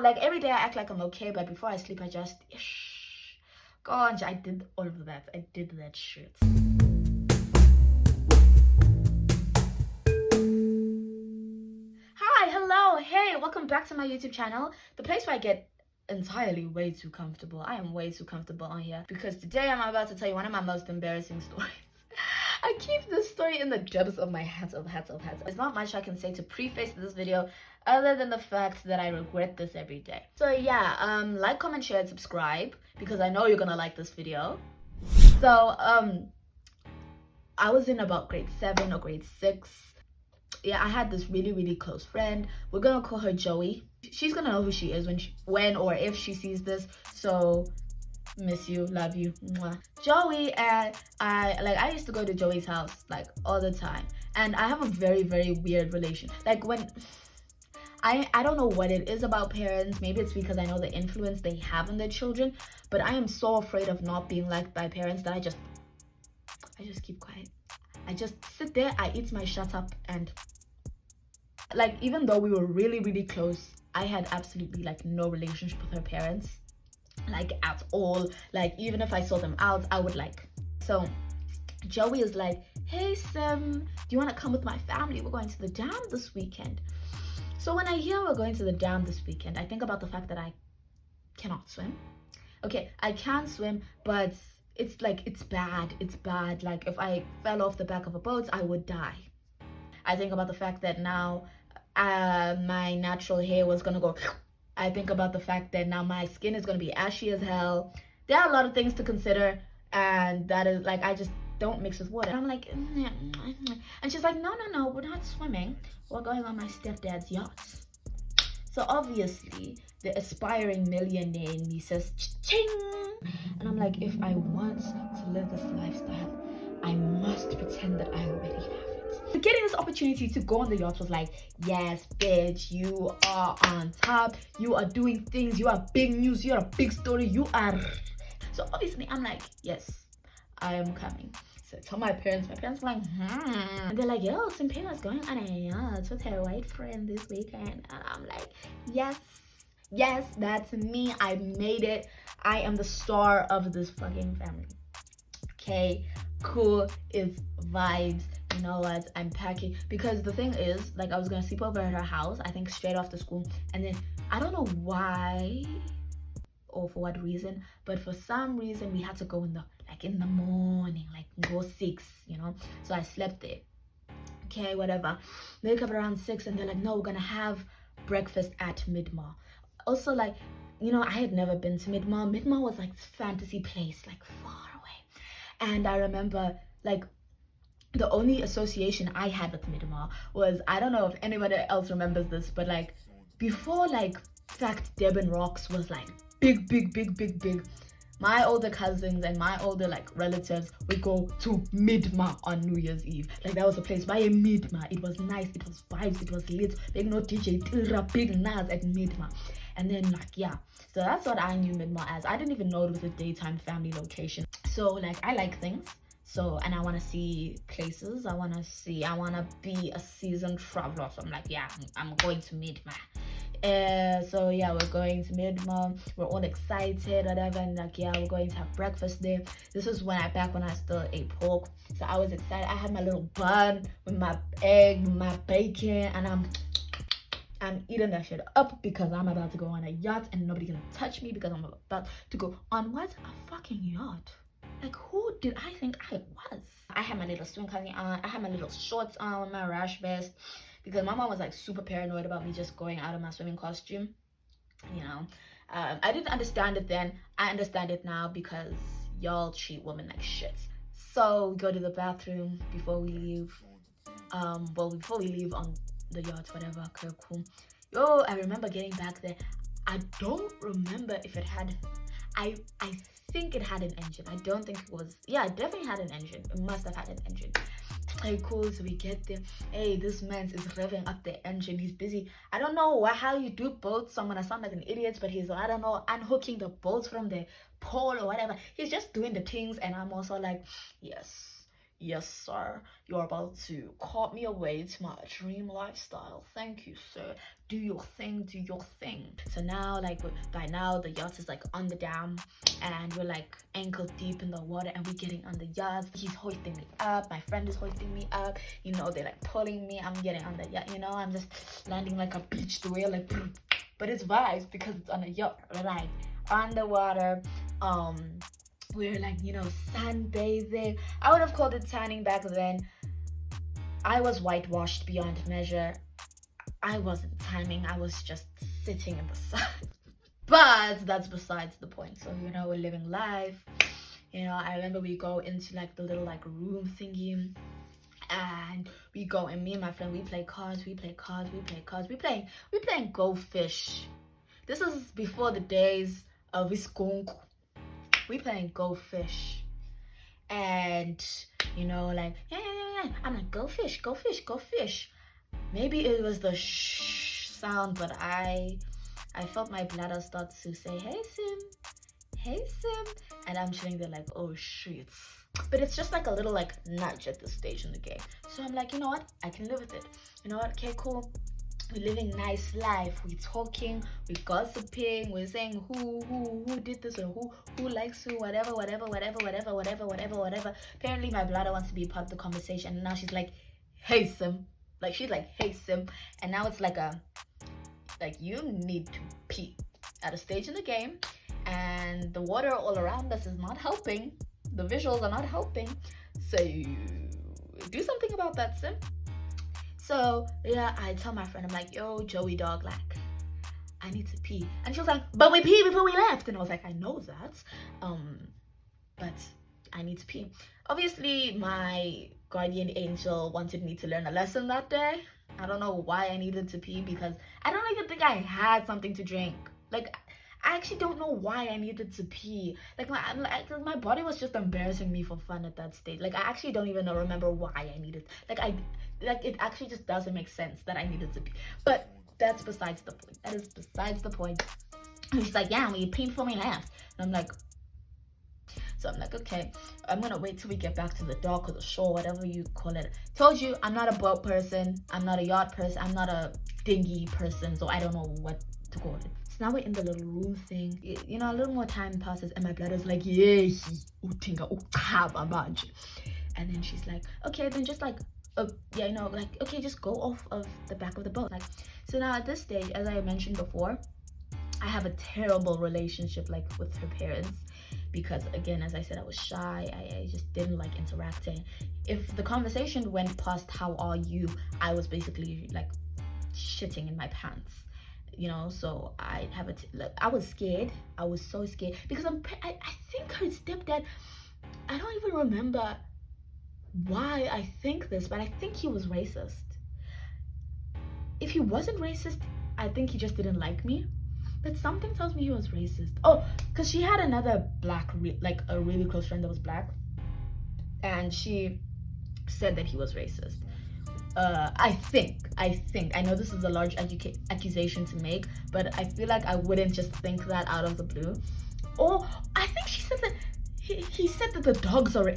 Like every day I act like I'm okay, but before I sleep I just gosh, I did all of that. I did that shit. Hi, hello, hey, welcome back to my YouTube channel, the place where I get entirely way too comfortable. I am way too comfortable on here because today I'm about to tell you one of my most embarrassing stories. I keep this story in the depths of my head. There's not much I can say to preface this video other than the fact that I regret this every day. So yeah, like, comment, share, and subscribe because I know you're gonna like this video. So I was in about grade 7 or grade 6. Yeah, I had this really close friend. We're gonna call her Joey. She's gonna know who she is when or if she sees this. So miss you, love you, mwah. Joey, and I used to go to Joey's house like all the time, and I have a very weird relation. Like when I don't know what it is about parents. Maybe it's because I know the influence they have on their children, but I am so afraid of not being liked by parents that I just keep quiet. I just sit there, I eat my shut up, and like even though we were really close, I had absolutely like no relationship with her parents, like at all. Like even if I saw them out, I would like. So Joey is like, hey Sim, do you want to come with my family? We're going to the dam this weekend. So when I hear we're going to the dam this weekend, I think about the fact that I cannot swim. Okay, I can swim, but it's bad. Like if I fell off the back of a boat, I would die. I think about the fact that now my natural hair was gonna go. I think about the fact that now my skin is gonna be ashy as hell. There are a lot of things to consider, and that is like, I just don't mix with water. I'm like, and she's like, no, we're not swimming. We're going on my stepdad's yacht. So obviously the aspiring millionaire in me says ching, and I'm like, if I want to live this lifestyle, I must pretend that I already have it. Getting this opportunity to go on the yacht was like, yes bitch, you are on top, you are doing things, you are big news, you're a big story, you are. So obviously I'm like, yes, I am coming. So I tell my parents were like, and they're like, yo, Simpena's going on a yacht with her white friend this weekend. And I'm like, yes, that's me. I made it. I am the star of this fucking family. Okay, cool, it's vibes. You know what, I'm packing, because the thing is, like, I was gonna sleep over at her house, I think straight after school, and then I don't know why or for what reason, but for some reason we had to go in the morning, like go 6, you know. So I slept there. Okay, whatever. They wake up around 6 and they're like, no, we're gonna have breakfast at Midmar. Also, like, you know, I had never been to Midmar. Midmar was like this fantasy place, like far away. And I remember, like, the only association I had with Midmar was, I don't know if anybody else remembers this, but like before like Fact Devon Rocks was like big, my older cousins and my older like relatives would go to Midmar on New Year's Eve. Like that was a place by Midmar. It was nice, it was vibes, it was lit. Big no DJ Tira, big Nas at Midmar. And then like, yeah, so that's what I knew Midmar as. I didn't even know it was a daytime family location. So like, I like things. So, and I want to see places. I want to be a seasoned traveler. So I'm like, yeah, I'm going to Midmar. So yeah, we're going to Midmar. We're all excited, whatever. And like, yeah, we're going to have breakfast there. This was back when I still ate pork. So I was excited. I had my little bun with my egg, with my bacon, and I'm eating that shit up because I'm about to go on a yacht and nobody gonna touch me because I'm about to go on what? A fucking yacht. Like, who did I think I was? I had my little swim costume on. I had my little shorts on with my rash vest because my mom was like super paranoid about me just going out of my swimming costume. You know, I didn't understand it then. I understand it now because y'all treat women like shit. So we go to the bathroom before we leave. Before we leave on the yacht, whatever. Okay, cool. Yo, I remember getting back there. I don't remember if it had. I think it had an engine. I don't think it was. Yeah, it definitely had an engine. It must have had an engine. Hey, cool. So we get there. Hey, this man is revving up the engine. He's busy. I don't know how you do boats. So I'm gonna sound like an idiot, but he's, I don't know, unhooking the boats from the pole or whatever. He's just doing the things, and I'm also like, yes, yes sir, you're about to call me away to my dream lifestyle. Thank you, sir. Do your thing, do your thing. So now, like, by now the yacht is like on the dam, and we're like ankle deep in the water, and we're getting on the yacht. He's hoisting me up, my friend is hoisting me up, you know, they're like pulling me, I'm getting on the yacht, you know, I'm just landing like a beached whale, like, but it's vibes because it's on a yacht, like on the water. We're like, you know, sunbathing. I would have called it tanning back then. I was whitewashed beyond measure. I wasn't tanning, I was just sitting in the sun. But that's besides the point. So, you know, we're living life. You know, I remember we go into like the little like room thingy, and we go, and me and my friend, we play cards, we playing Go Fish. This is before the days of Visconco. We playing Go Fish, and you know, like yeah. I'm like, go fish, go fish, go fish. Maybe it was the shh sound, but I felt my bladder start to say, hey Sim, and I'm chilling there like, oh shit. But it's just like a little like nudge at this stage in the game. So I'm like, you know what? I can live with it. You know what? Okay, cool. We're living nice life. We're talking, we're gossiping, we're saying who did this, or who likes who, whatever. Apparently my bladder wants to be part of the conversation, and now she's like, hey Sim. Like she's like, hey Sim. And now it's like you need to pee at a stage in the game, and the water all around us is not helping. The visuals are not helping. So do something about that, Sim. So yeah, I tell my friend, I'm like, yo, Joey dog, like, I need to pee. And she was like, but we peed before we left. And I was like, I know that, but I need to pee. Obviously, my guardian angel wanted me to learn a lesson that day. I don't know why I needed to pee, because I don't even think I had something to drink. Like, I actually don't know why I needed to pee. Like my body was just embarrassing me for fun at that stage. Like I actually don't even remember why I needed. Like it actually just doesn't make sense that I needed to pee. But that's besides the point. That is besides the point. And she's like, yeah, we peed before we left. And I'm like, okay, I'm gonna wait till we get back to the dock or the shore, whatever you call it. Told you, I'm not a boat person, I'm not a yacht person, I'm not a dinghy person, so I don't know what to call it. So now we're in the little room thing. You know, a little more time passes, and my bladder's like, yeah, and then she's like, okay, then just like, yeah, you know, like, okay, just go off of the back of the boat. Like, so now at this stage, as I mentioned before, I have a terrible relationship like with her parents, because again, as I said, I was shy. I just didn't like interacting. If the conversation went past how are you, I was basically like shitting in my pants, you know. So I have I was scared. I was so scared, because I think her stepdad, I don't even remember why I think this, but I think he was racist. If he wasn't racist, I think he just didn't like me. But something tells me he was racist. Oh, because she had another black, like a really close friend that was black, and she said that he was racist. I think. I know this is a large accusation to make, but I feel like I wouldn't just think that out of the blue. Or I think she said that he said that the dogs are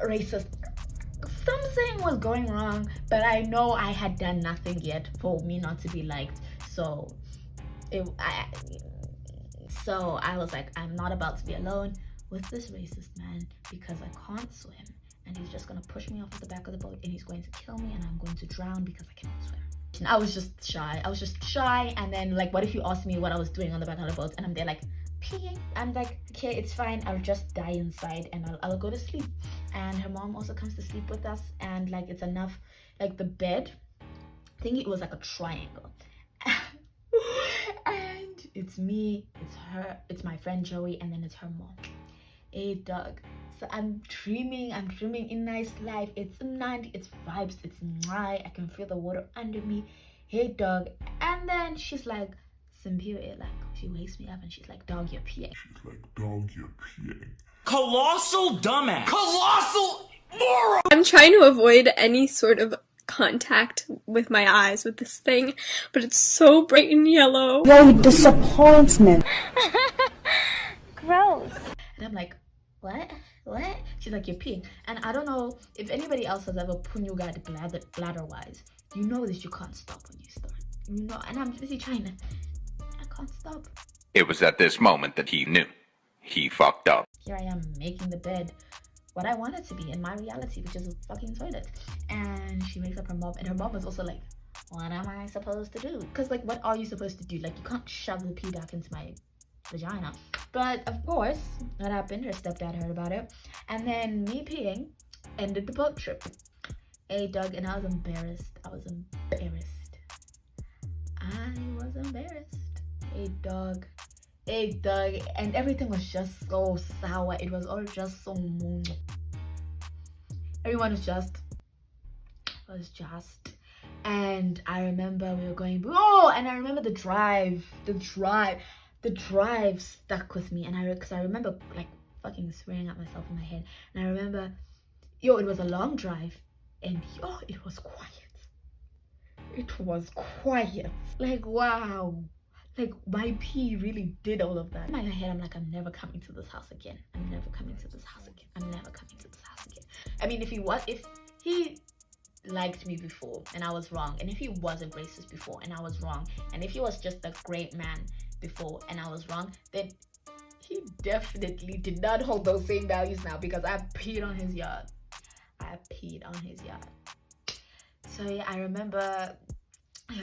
racist. Something was going wrong, but I know I had done nothing yet for me not to be liked. So I was like, I'm not about to be alone with this racist man, because I can't swim, and he's just gonna push me off of the back of the boat, and he's going to kill me, and I'm going to drown because I cannot swim. And I was just shy. And then, like, what if you asked me what I was doing on the back of the boat, and I'm there like peeing? I'm like, okay, it's fine, I'll just die inside and I'll go to sleep. And her mom also comes to sleep with us, and like, it's enough, like the bed thingy, it was like a triangle. And it's me, it's her, it's my friend Joey, and then it's her mom. Hey dog. So I'm dreaming in nice life. It's night, it's vibes, it's night. I can feel the water under me. Hey dog. And then she's like, Simpiwe, like, she wakes me up and she's like, dog, you're peeing. Colossal dumbass. Colossal moron. I'm trying to avoid any sort of contact with my eyes with this thing, but it's so bright and yellow. No disappointment. Gross. And I'm like, what? what? She's like, you're peeing. And I don't know if anybody else has ever punyugad bladder-wise. You know that you can't stop when you start. You know, and I'm busy trying to, I can't stop. It was at this moment that he knew. He fucked up. Here I am making the bed what I want it to be in my reality, which is a fucking toilet. And she wakes up her mom, and her mom is also like, what am I supposed to do? Because like, what are you supposed to do? Like, you can't shove the pee back into my vagina. But of course, what happened? Her stepdad heard about it, and then me peeing ended the boat trip. Hey, Doug, and I was embarrassed. I was embarrassed. Hey, Doug, and everything was just so sour. It was all just so moon. Everyone was just, and I remember we were going, oh, and I remember the drive stuck with me, and because I remember like fucking swearing at myself in my head, and I remember, it was a long drive, and it was quiet. It was quiet. Like, wow. Like, my pee really did all of that. In my head, I'm like, I'm never coming to this house again. I'm never coming to this house again. I'm never coming to this house again. I mean, if he liked me before and I was wrong, and if he wasn't racist before and I was wrong, and if he was just a great man before and I was wrong, then he definitely did not hold those same values now, because I peed on his yard. So yeah, I remember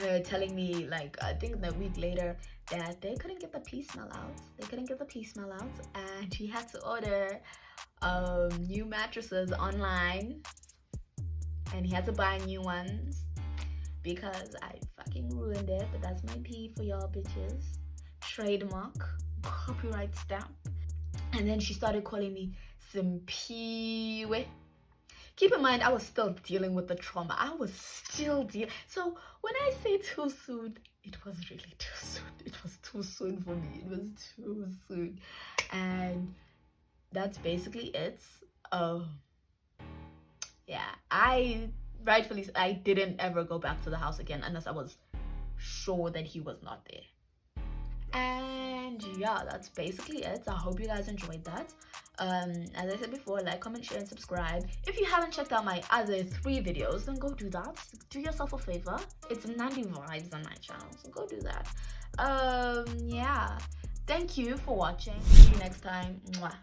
her telling me, like, I think a week later, that they couldn't get the pee smell out. And she had to order new mattresses online, and he had to buy new ones because I fucking ruined it. But that's my pee for y'all bitches. Trademark, copyright stamp. And then she started calling me Simpiwe. Keep in mind, I was still dealing with the trauma. So when I say too soon, it was really too soon. It was too soon for me. It was too soon. And that's basically it. Yeah, I didn't ever go back to the house again unless I was sure that he was not there. And yeah, that's basically it. I hope you guys enjoyed that. As I said before, like, comment, share, and subscribe. If you haven't checked out my other 3 videos, then go do that. Do yourself a favor. It's Nandi Vibes on my channel, so go do that. Yeah, thank you for watching. See you next time. Mwah.